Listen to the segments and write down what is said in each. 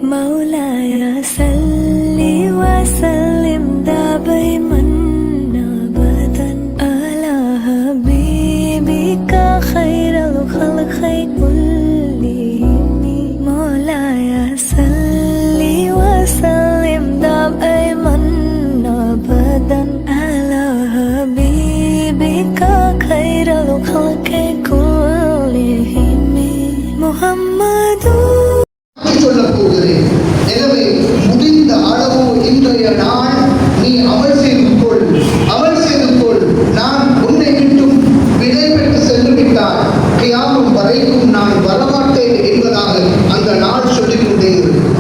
مولاي صل وسلم دائما أبدا على حبيبك خير الخلق كلهم مولاي صل وسلم دائما أبدا على حبيبك خير الخلق كلهم محمد சொல்லப் போகிறேன். எனவே முடிந்த அளவு இன்றைய நாள் நீ அமல் செய்து கொள். நான் உன்னை விட்டும் விடை பெற்று சென்று விட்டால் கியாமம் வரைக்கும் நான் வரமாட்டேன் என்பதாக அந்த நாள் சொல்லிக் கொண்டே இருக்கும்.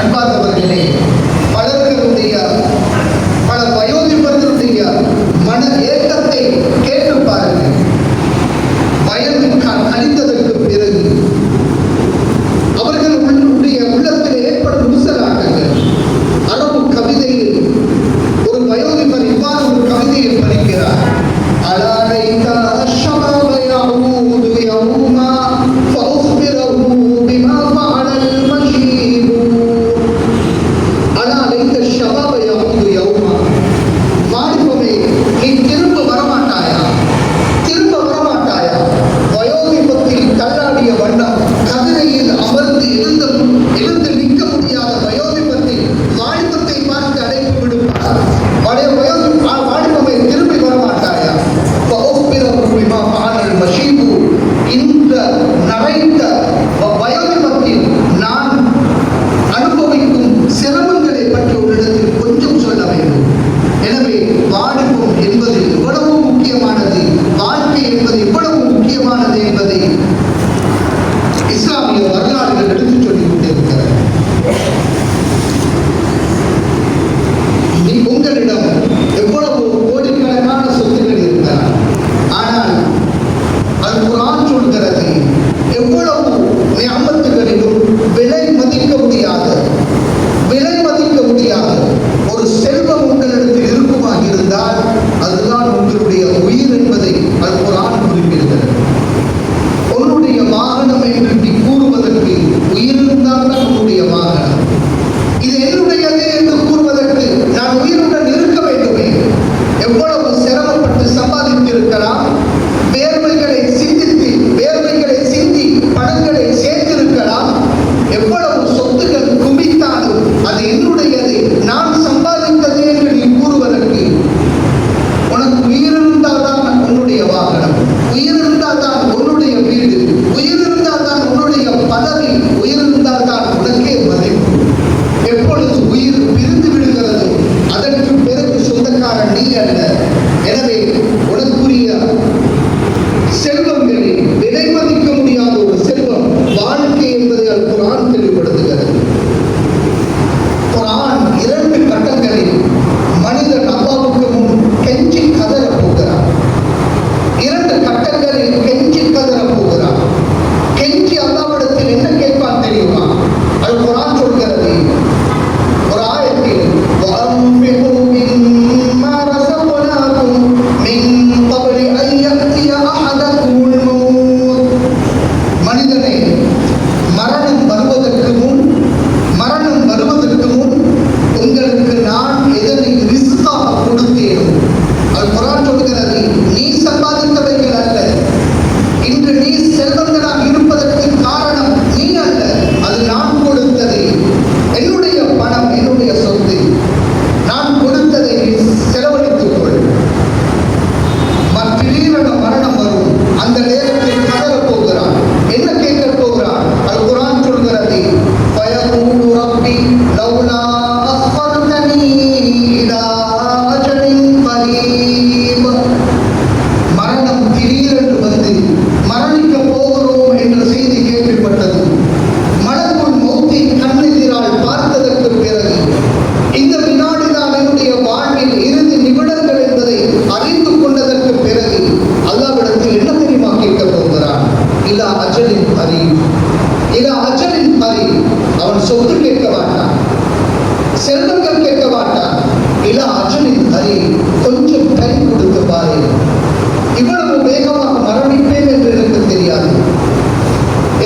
அன்பார்ந்தவர்களே, பலர்களுடைய பல வயோதிபர்களுடைய மன ஏக்கத்தை கேட்டு பாருங்கள். வயது கழிந்ததற்கு பிறகு அவர்களுடைய உள்ளத்தில் ஏற்படும் ஊசலாட்டங்கள். அரபு கவிதையில் ஒரு வயோதிபர் இவ்வாறு ஒரு கவிதையை படிக்கிறார்.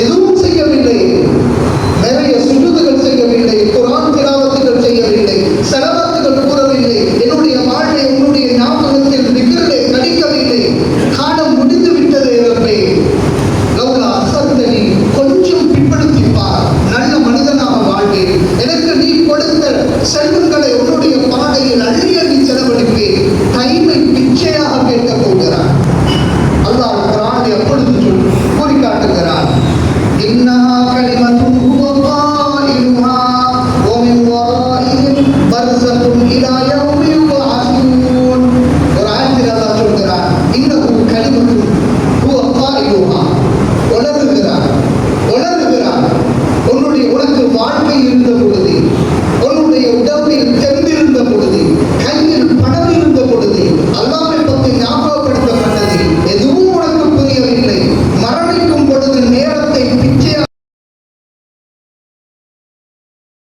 எதுவும் செய்யவில்லை. நிறைய சுஜூத் كلمة